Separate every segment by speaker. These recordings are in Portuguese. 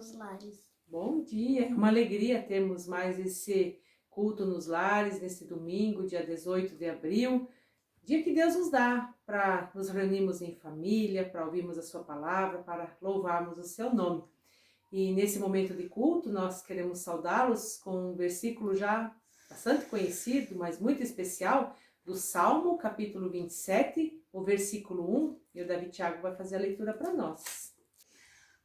Speaker 1: nos lares.
Speaker 2: Bom dia, é uma alegria termos mais esse culto nos lares, nesse domingo, dia 18 de abril, dia que Deus nos dá para nos reunirmos em família, para ouvirmos a sua palavra, para louvarmos o seu nome. E nesse momento de culto, nós queremos saudá-los com um versículo já bastante conhecido, mas muito especial, do Salmo, capítulo 27, o versículo 1, e o David Thiago vai fazer a leitura para nós.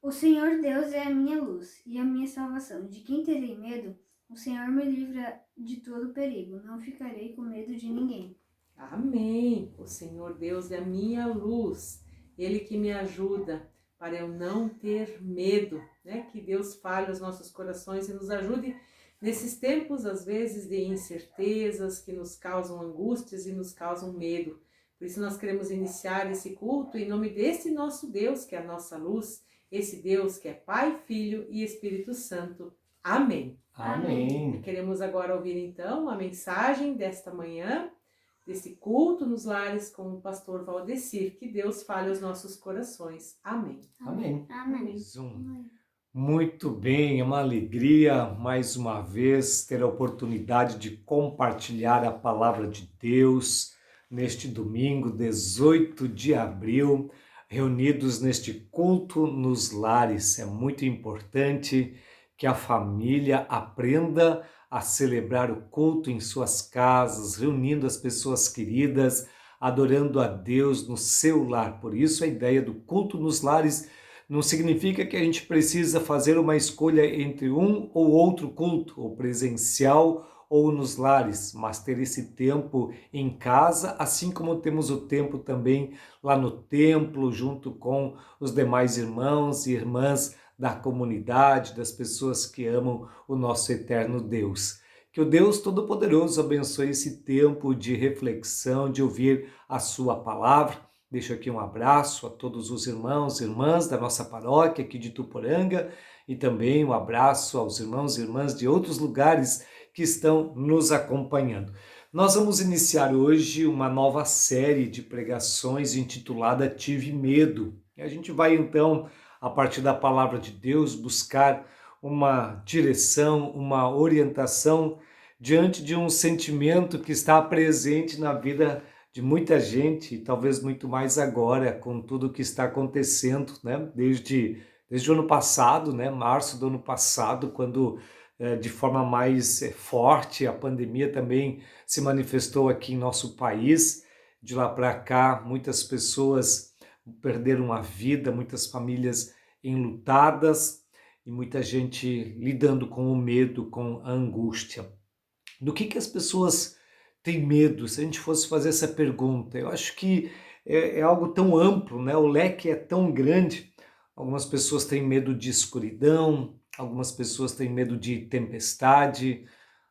Speaker 1: O Senhor Deus é a minha luz e a minha salvação. De quem terei medo? O Senhor me livra de todo perigo. Não ficarei com medo de ninguém.
Speaker 2: Amém. O Senhor Deus é a minha luz, Ele que me ajuda para eu não ter medo, né? Que Deus fale aos nossos corações e nos ajude nesses tempos, às vezes, de incertezas que nos causam angústias e nos causam medo. Por isso nós queremos iniciar esse culto em nome desse nosso Deus, que é a nossa luz, esse Deus que é Pai, Filho e Espírito Santo. Amém.
Speaker 3: Amém.
Speaker 2: E queremos agora ouvir então a mensagem desta manhã, desse culto nos lares com o pastor Valdecir. Que Deus fale aos nossos corações. Amém.
Speaker 3: Amém.
Speaker 1: Amém.
Speaker 3: Muito bem, é uma alegria mais uma vez ter a oportunidade de compartilhar a palavra de Deus neste domingo, 18 de abril, reunidos neste culto nos lares. É muito importante que a família aprenda a celebrar o culto em suas casas, reunindo as pessoas queridas, adorando a Deus no seu lar. Por isso a ideia do culto nos lares não significa que a gente precisa fazer uma escolha entre um ou outro culto, ou presencial ou nos lares, mas ter esse tempo em casa, assim como temos o tempo também lá no templo, junto com os demais irmãos e irmãs da comunidade, das pessoas que amam o nosso eterno Deus. Que o Deus Todo-Poderoso abençoe esse tempo de reflexão, de ouvir a sua palavra. Deixo aqui um abraço a todos os irmãos e irmãs da nossa paróquia aqui de Tuporanga e também um abraço aos irmãos e irmãs de outros lugares que estão nos acompanhando. Nós vamos iniciar hoje uma nova série de pregações intitulada Tive Medo. E a gente vai então, a partir da palavra de Deus, buscar uma direção, uma orientação diante de um sentimento que está presente na vida de muita gente, e talvez muito mais agora, com tudo o que está acontecendo, né? Desde o ano passado, né? Março do ano passado, quando de forma mais forte a pandemia também se manifestou aqui em nosso país. De lá para cá, muitas pessoas perderam a vida, muitas famílias enlutadas e muita gente lidando com o medo, com a angústia. Do que as pessoas têm medo? Se a gente fosse fazer essa pergunta, eu acho que é algo tão amplo, né? O leque é tão grande. Algumas pessoas têm medo de escuridão, algumas pessoas têm medo de tempestade,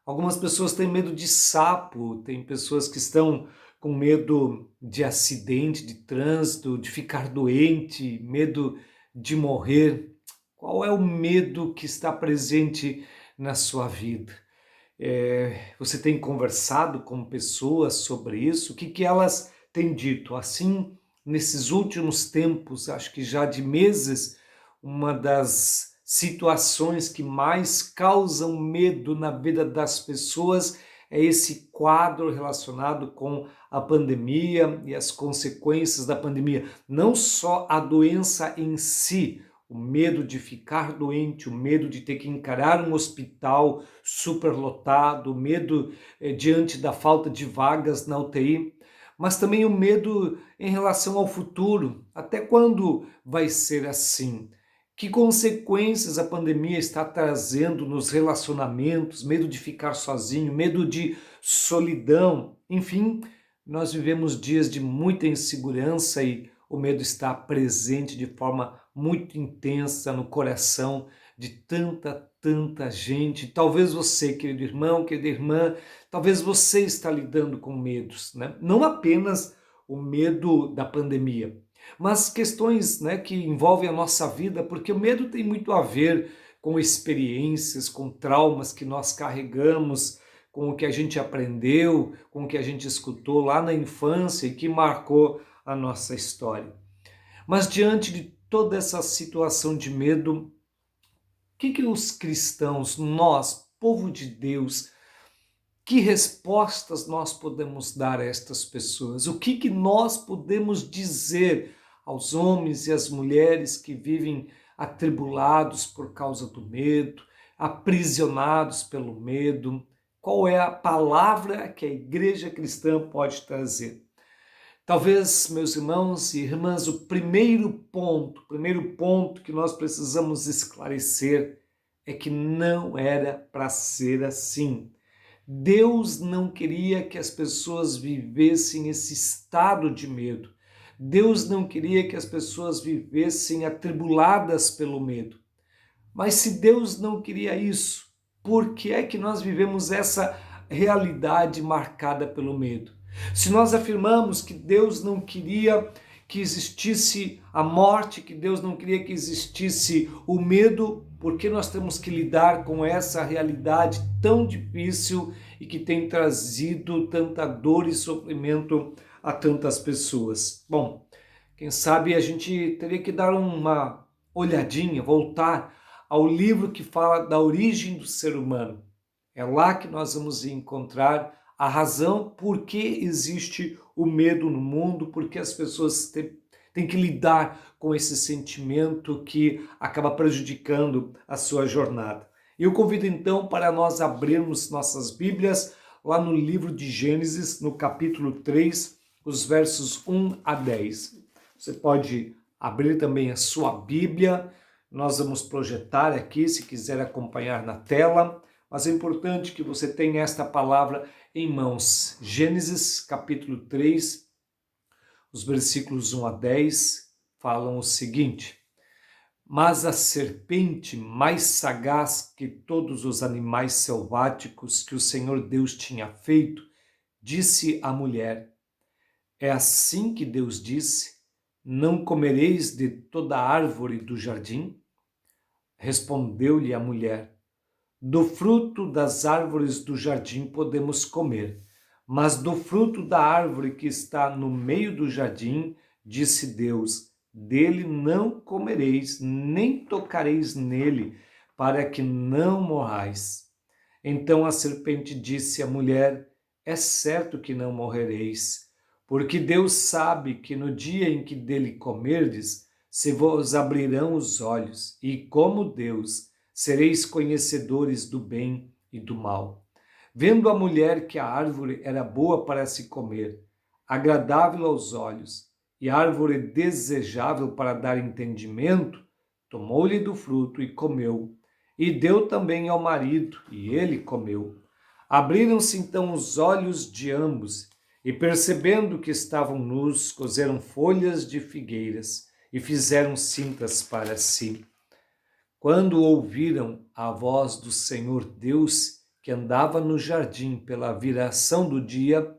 Speaker 3: algumas pessoas têm medo de sapo, tem pessoas que estão com medo de acidente, de trânsito, de ficar doente, medo de morrer. Qual é o medo que está presente na sua vida? Você tem conversado com pessoas sobre isso? O que elas têm dito? Assim, nesses últimos tempos, acho que já de meses, uma das situações que mais causam medo na vida das pessoas é esse quadro relacionado com a pandemia e as consequências da pandemia. Não só a doença em si, o medo de ficar doente, o medo de ter que encarar um hospital superlotado, o medo diante da falta de vagas na UTI, mas também o medo em relação ao futuro. Até quando vai ser assim? Que consequências a pandemia está trazendo nos relacionamentos? Medo de ficar sozinho, medo de solidão. Enfim, nós vivemos dias de muita insegurança e o medo está presente de forma muito intensa no coração de tanta gente. Talvez você, querido irmão, querida irmã, talvez você está lidando com medos, né? Não apenas o medo da pandemia, mas questões, né, que envolvem a nossa vida, porque o medo tem muito a ver com experiências, com traumas que nós carregamos, com o que a gente aprendeu, com o que a gente escutou lá na infância e que marcou a nossa história. Mas diante de toda essa situação de medo, que os cristãos, nós, povo de Deus, que respostas nós podemos dar a estas pessoas? O que nós podemos dizer aos homens e às mulheres que vivem atribulados por causa do medo, aprisionados pelo medo? Qual é a palavra que a igreja cristã pode trazer? Talvez, meus irmãos e irmãs, o primeiro ponto que nós precisamos esclarecer é que não era para ser assim. Deus não queria que as pessoas vivessem esse estado de medo. Deus não queria que as pessoas vivessem atribuladas pelo medo. Mas se Deus não queria isso, por que é que nós vivemos essa realidade marcada pelo medo? Se nós afirmamos que Deus não queria que existisse a morte, que Deus não queria que existisse o medo, por que nós temos que lidar com essa realidade tão difícil e que tem trazido tanta dor e sofrimento a tantas pessoas? Bom, quem sabe a gente teria que dar uma olhadinha, voltar ao livro que fala da origem do ser humano. É lá que nós vamos encontrar a razão por que existe o medo no mundo, porque as pessoas têm que lidar com esse sentimento que acaba prejudicando a sua jornada. Eu convido então para nós abrirmos nossas Bíblias lá no livro de Gênesis, no capítulo 3, os versos 1 a 10. Você pode abrir também a sua Bíblia, nós vamos projetar aqui, se quiser acompanhar na tela, mas é importante que você tenha esta palavra em mãos. Gênesis capítulo 3, os versículos 1 a 10 falam o seguinte: Mas a serpente, mais sagaz que todos os animais selváticos que o Senhor Deus tinha feito, disse à mulher: É assim que Deus disse: Não comereis de toda árvore do jardim? Respondeu-lhe a mulher: Do fruto das árvores do jardim podemos comer, mas do fruto da árvore que está no meio do jardim, disse Deus: Dele não comereis, nem tocareis nele, para que não morrais. Então a serpente disse à mulher: É certo que não morrereis, porque Deus sabe que no dia em que dele comerdes, se vos abrirão os olhos, e como Deus, sereis conhecedores do bem e do mal. Vendo a mulher que a árvore era boa para se comer, agradável aos olhos, e árvore desejável para dar entendimento, tomou-lhe do fruto e comeu, e deu também ao marido, e ele comeu. Abriram-se então os olhos de ambos, e percebendo que estavam nus, coseram folhas de figueiras, e fizeram cintas para si. Quando ouviram a voz do Senhor Deus, que andava no jardim pela viração do dia,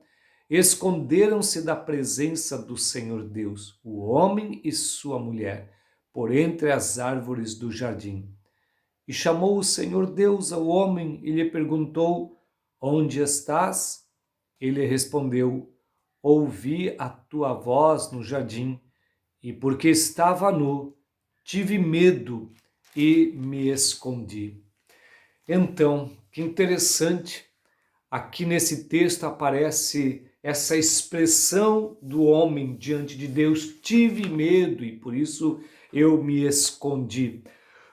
Speaker 3: esconderam-se da presença do Senhor Deus, o homem e sua mulher, por entre as árvores do jardim. E chamou o Senhor Deus ao homem e lhe perguntou: Onde estás? Ele respondeu: Ouvi a tua voz no jardim, e porque estava nu, tive medo e me escondi. Então, que interessante, aqui nesse texto aparece essa expressão do homem diante de Deus: tive medo e por isso eu me escondi.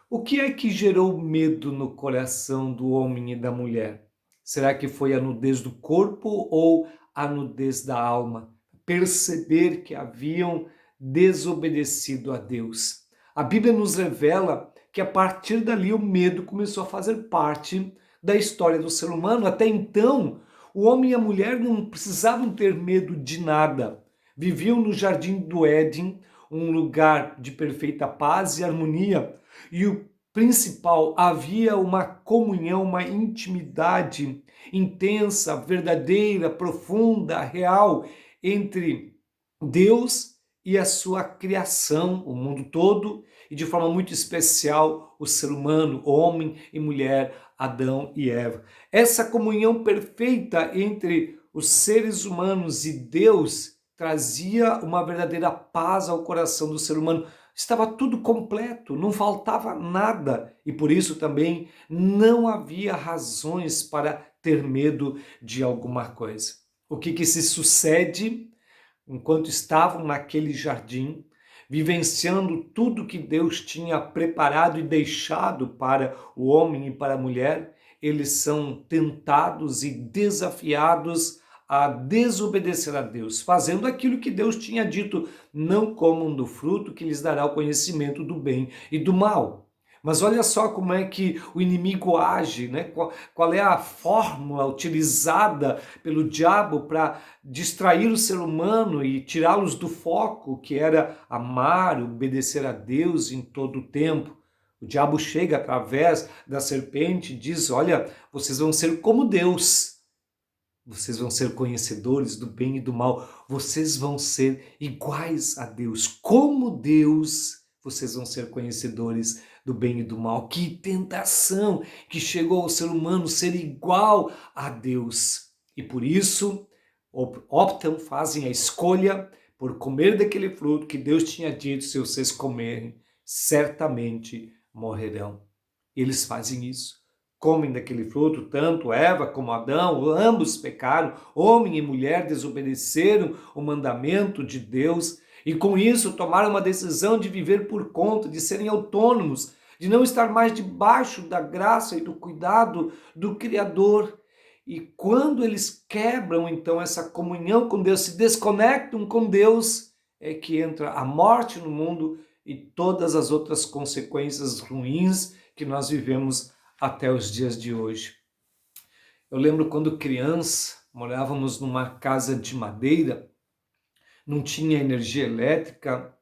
Speaker 3: O que é que gerou medo no coração do homem e da mulher? Será que foi a nudez do corpo ou a nudez da alma? Perceber que haviam desobedecido a Deus. A Bíblia nos revela que a partir dali o medo começou a fazer parte da história do ser humano. Até então, o homem e a mulher não precisavam ter medo de nada. Viviam no jardim do Éden, um lugar de perfeita paz e harmonia. E o principal, havia uma comunhão, uma intimidade intensa, verdadeira, profunda, real entre Deus e a sua criação, o mundo todo, e de forma muito especial o ser humano, homem e mulher, Adão e Eva. Essa comunhão perfeita entre os seres humanos e Deus trazia uma verdadeira paz ao coração do ser humano. estava tudo completo, não faltava nada e por isso também não havia razões para ter medo de alguma coisa. O que se sucede enquanto estavam naquele jardim, vivenciando tudo que Deus tinha preparado e deixado para o homem e para a mulher? Eles são tentados e desafiados a desobedecer a Deus, fazendo aquilo que Deus tinha dito: não comam do fruto que lhes dará o conhecimento do bem e do mal. Mas olha só como é que o inimigo age, né? Qual é a fórmula utilizada pelo diabo para distrair o ser humano e tirá-los do foco, que era amar, obedecer a Deus em todo o tempo. O diabo chega através da serpente e diz: olha, vocês vão ser como Deus. Vocês vão ser conhecedores do bem e do mal. Vocês vão ser iguais a Deus. Como Deus, vocês vão ser conhecedores do bem e do mal. Que tentação que chegou ao ser humano ser igual a Deus. E por isso optam, fazem a escolha por comer daquele fruto que Deus tinha dito: se vocês comerem, certamente morrerão. Eles fazem isso. Comem daquele fruto, tanto Eva como Adão, ambos pecaram, homem e mulher desobedeceram o mandamento de Deus e com isso tomaram uma decisão de viver por conta, de serem autônomos, de não estar mais debaixo da graça e do cuidado do Criador. E quando eles quebram então essa comunhão com Deus, se desconectam com Deus, é que entra a morte no mundo e todas as outras consequências ruins que nós vivemos até os dias de hoje. Eu lembro quando criança, morávamos numa casa de madeira, não tinha energia elétrica,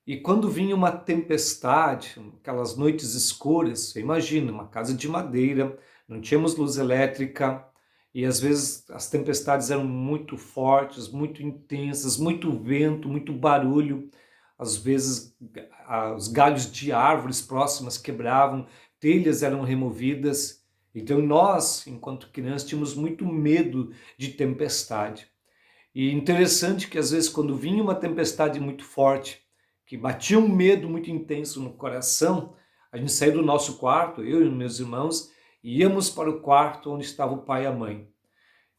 Speaker 3: e quando vinha uma tempestade, aquelas noites escuras, você imagina, uma casa de madeira, não tínhamos luz elétrica, e às vezes as tempestades eram muito fortes, muito intensas, muito vento, muito barulho, às vezes os galhos de árvores próximas quebravam, telhas eram removidas. Então nós, enquanto crianças, tínhamos muito medo de tempestade. E interessante que às vezes quando vinha uma tempestade muito forte, que batia um medo muito intenso no coração, a gente saía do nosso quarto, eu e meus irmãos, e íamos para o quarto onde estava o pai e a mãe.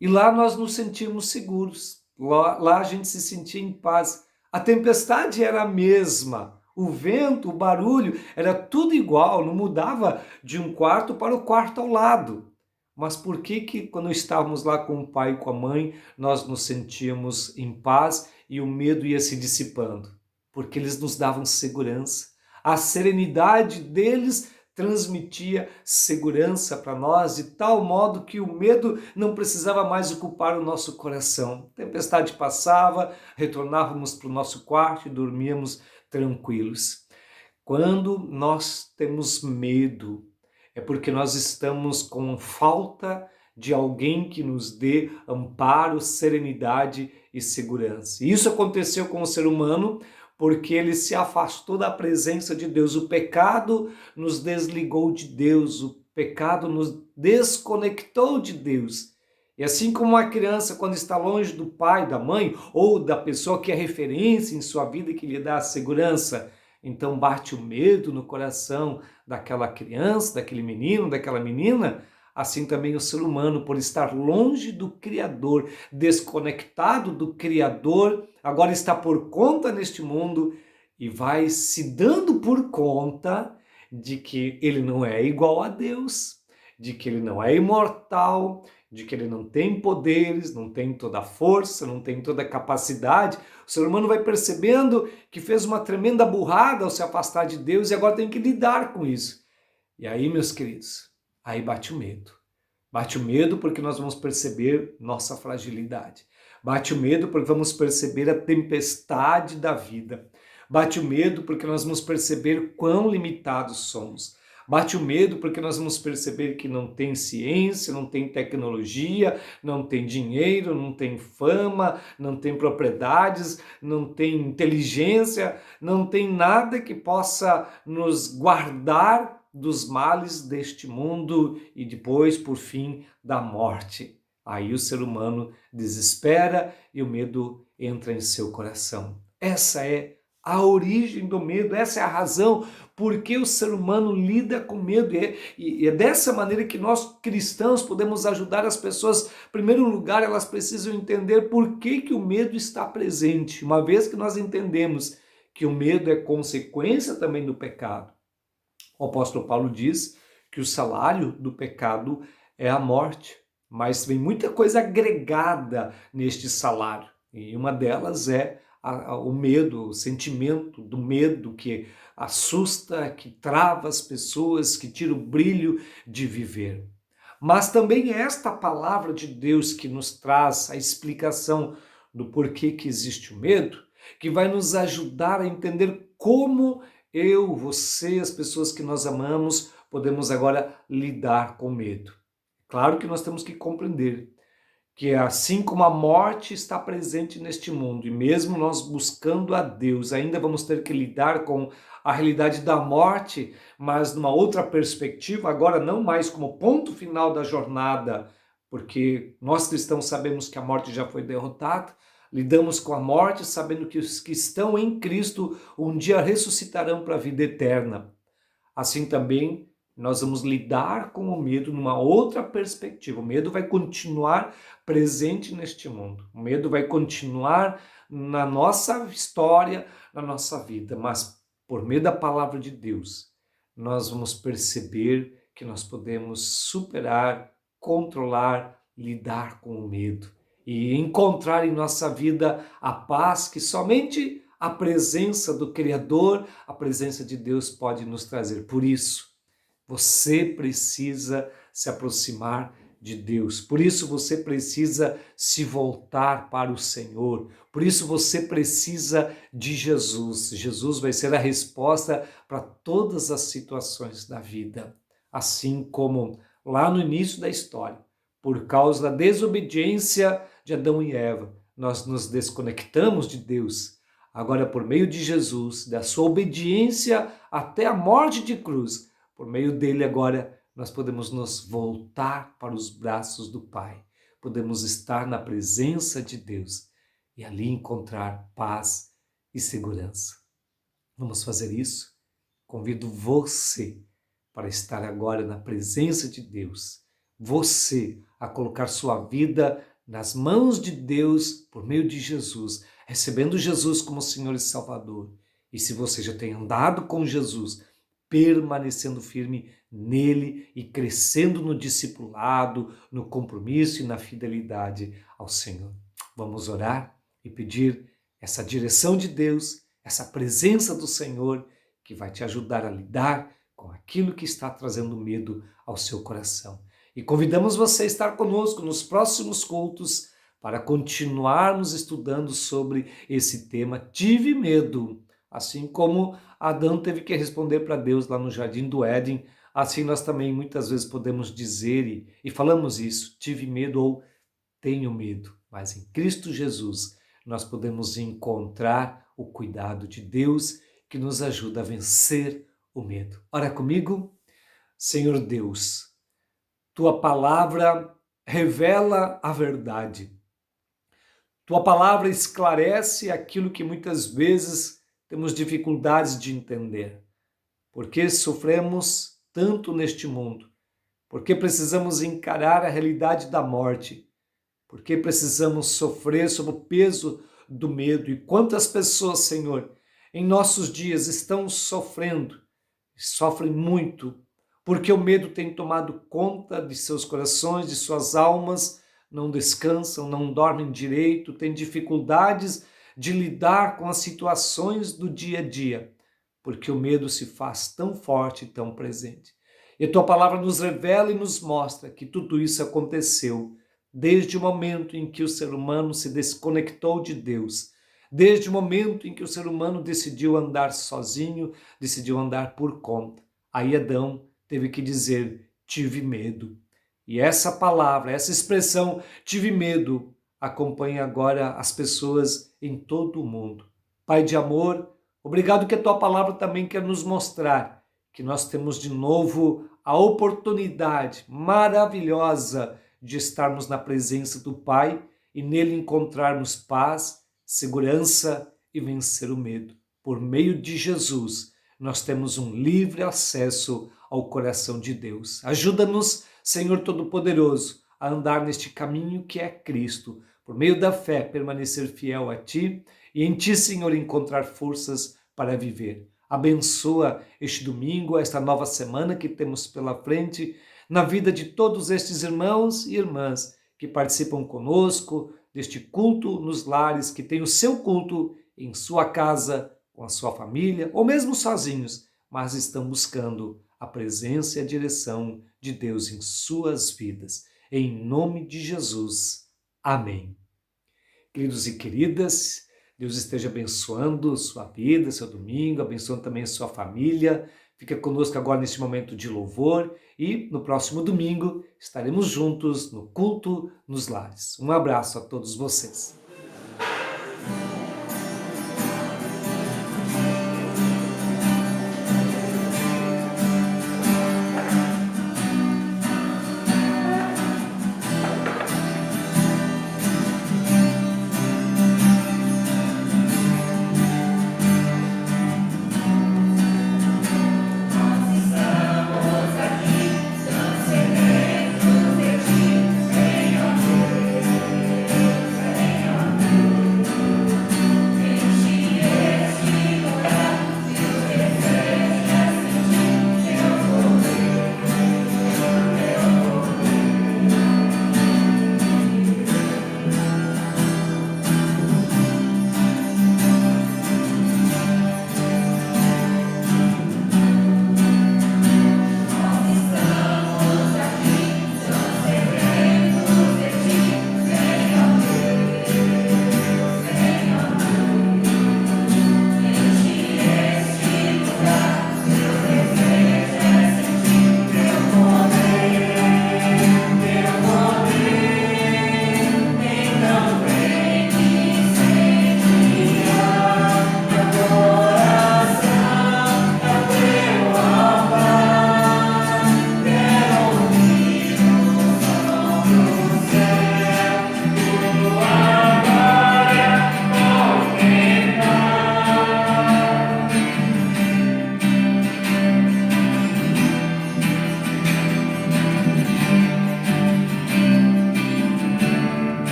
Speaker 3: E lá nós nos sentíamos seguros, lá a gente se sentia em paz. A tempestade era a mesma, o vento, o barulho, era tudo igual, não mudava de um quarto para o quarto ao lado. Mas por que quando estávamos lá com o pai e com a mãe, nós nos sentíamos em paz e o medo ia se dissipando? Porque eles nos davam segurança. A serenidade deles transmitia segurança para nós, de tal modo que o medo não precisava mais ocupar o nosso coração. A tempestade passava, retornávamos para o nosso quarto e dormíamos tranquilos. Quando nós temos medo, é porque nós estamos com falta de alguém que nos dê amparo, serenidade e segurança. E isso aconteceu com o ser humano porque ele se afastou da presença de Deus. O pecado nos desligou de Deus, o pecado nos desconectou de Deus. E assim como uma criança, quando está longe do pai, da mãe, ou da pessoa que é referência em sua vida e que lhe dá a segurança, então bate o medo no coração daquela criança, daquele menino, daquela menina, assim também o ser humano, por estar longe do Criador, desconectado do Criador, agora está por conta neste mundo e vai se dando por conta de que ele não é igual a Deus, de que ele não é imortal, de que ele não tem poderes, não tem toda a força, não tem toda a capacidade. O ser humano vai percebendo que fez uma tremenda burrada ao se afastar de Deus e agora tem que lidar com isso. E aí, meus queridos, aí bate o medo. Bate o medo porque nós vamos perceber nossa fragilidade. Bate o medo porque vamos perceber a tempestade da vida. Bate o medo porque nós vamos perceber quão limitados somos. Bate o medo porque nós vamos perceber que não tem ciência, não tem tecnologia, não tem dinheiro, não tem fama, não tem propriedades, não tem inteligência, não tem nada que possa nos guardar dos males deste mundo e depois, por fim, da morte. Aí o ser humano desespera e o medo entra em seu coração. Essa é a origem do medo, essa é a razão por que o ser humano lida com medo. E é dessa maneira que nós cristãos podemos ajudar as pessoas. Em primeiro lugar, elas precisam entender por que o medo está presente. Uma vez que nós entendemos que o medo é consequência também do pecado. O apóstolo Paulo diz que o salário do pecado é a morte, mas vem muita coisa agregada neste salário. E uma delas é o medo, o sentimento do medo que assusta, que trava as pessoas, que tira o brilho de viver. Mas também é esta palavra de Deus que nos traz a explicação do porquê que existe o medo, que vai nos ajudar a entender como eu, você, as pessoas que nós amamos, podemos agora lidar com medo. Claro que nós temos que compreender que assim como a morte está presente neste mundo, e mesmo nós buscando a Deus, ainda vamos ter que lidar com a realidade da morte, mas numa outra perspectiva, agora não mais como ponto final da jornada, porque nós cristãos sabemos que a morte já foi derrotada, lidamos com a morte sabendo que os que estão em Cristo um dia ressuscitarão para a vida eterna. Assim também nós vamos lidar com o medo numa outra perspectiva. O medo vai continuar presente neste mundo. O medo vai continuar na nossa história, na nossa vida. Mas por meio da palavra de Deus, nós vamos perceber que nós podemos superar, controlar, lidar com o medo e encontrar em nossa vida a paz que somente a presença do Criador, a presença de Deus pode nos trazer. Por isso, você precisa se aproximar de Deus. Por isso você precisa se voltar para o Senhor. Por isso você precisa de Jesus. Jesus vai ser a resposta para todas as situações da vida. Assim como lá no início da história, por causa da desobediência de Adão e Eva, nós nos desconectamos de Deus. Agora, por meio de Jesus, da sua obediência até a morte de cruz, por meio dele agora nós podemos nos voltar para os braços do Pai. Podemos estar na presença de Deus e ali encontrar paz e segurança. Vamos fazer isso? Convido você para estar agora na presença de Deus. Você a colocar sua vida nas mãos de Deus por meio de Jesus, recebendo Jesus como Senhor e Salvador. E se você já tem andado com Jesus, permanecendo firme nele e crescendo no discipulado, no compromisso e na fidelidade ao Senhor. Vamos orar e pedir essa direção de Deus, essa presença do Senhor que vai te ajudar a lidar com aquilo que está trazendo medo ao seu coração. E convidamos você a estar conosco nos próximos cultos para continuarmos estudando sobre esse tema. Tive medo, assim como Adão teve que responder para Deus lá no Jardim do Éden, assim nós também muitas vezes podemos dizer e falamos isso, tive medo ou tenho medo, mas em Cristo Jesus nós podemos encontrar o cuidado de Deus que nos ajuda a vencer o medo. Ora comigo, Senhor Deus, Tua palavra revela a verdade. Tua palavra esclarece aquilo que muitas vezes temos dificuldades de entender. Por que sofremos tanto neste mundo? Por que precisamos encarar a realidade da morte? Por que precisamos sofrer sob o peso do medo? E quantas pessoas, Senhor, em nossos dias estão sofrendo, sofrem muito, porque o medo tem tomado conta de seus corações, de suas almas, não descansam, não dormem direito, têm dificuldades de lidar com as situações do dia a dia, porque o medo se faz tão forte e tão presente. E a Tua palavra nos revela e nos mostra que tudo isso aconteceu desde o momento em que o ser humano se desconectou de Deus, desde o momento em que o ser humano decidiu andar sozinho, decidiu andar por conta. Aí Adão teve que dizer, tive medo. E essa palavra, essa expressão, tive medo, acompanha agora as pessoas em todo o mundo. Pai de amor, obrigado que a Tua palavra também quer nos mostrar que nós temos de novo a oportunidade maravilhosa de estarmos na presença do Pai e nele encontrarmos paz, segurança e vencer o medo. por meio de Jesus, nós temos um livre acesso ao coração de Deus. Ajuda-nos, Senhor Todo-Poderoso, a andar neste caminho que é Cristo, por meio da fé, permanecer fiel a Ti e em Ti, Senhor, encontrar forças para viver. Abençoa este domingo, esta nova semana que temos pela frente, na vida de todos estes irmãos e irmãs que participam conosco deste culto nos lares, que tem o seu culto em sua casa, com a sua família, ou mesmo sozinhos, mas estão buscando a presença e a direção de Deus em suas vidas. Em nome de Jesus. Amém. Queridos e queridas, Deus esteja abençoando sua vida, seu domingo, abençoando também sua família. Fica conosco agora neste momento de louvor e no próximo domingo estaremos juntos no culto nos lares. Um abraço a todos vocês.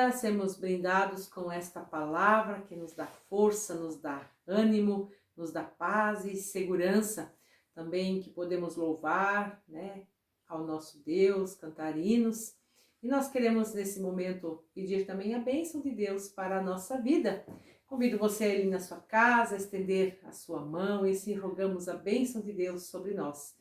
Speaker 2: dia sermos brindados com esta palavra que nos dá força, nos dá ânimo, nos dá paz e segurança. Também que podemos louvar, né, ao nosso Deus, cantar hinos. E nós queremos nesse momento pedir também a bênção de Deus para a nossa vida. Convido você a ir na sua casa, a estender a sua mão e assim rogamos a bênção de Deus sobre nós.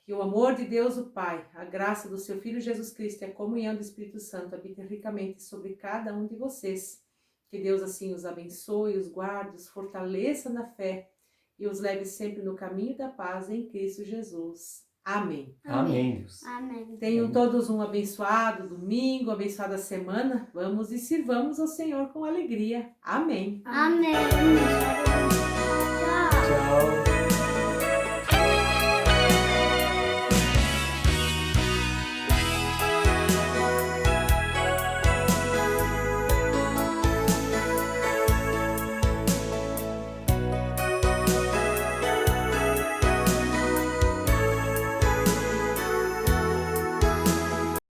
Speaker 2: Que o amor de Deus, o Pai, a graça do seu Filho Jesus Cristo e a comunhão do Espírito Santo habitem ricamente sobre cada um de vocês. Que Deus assim os abençoe, os guarde, os fortaleça na fé e os leve sempre no caminho da paz em Cristo Jesus. Amém.
Speaker 3: Amém, Deus.
Speaker 1: Amém.
Speaker 2: Tenham todos um abençoado domingo, abençoada semana. Vamos e sirvamos ao Senhor com alegria. Amém.
Speaker 1: Amém. Tchau.
Speaker 3: Tchau.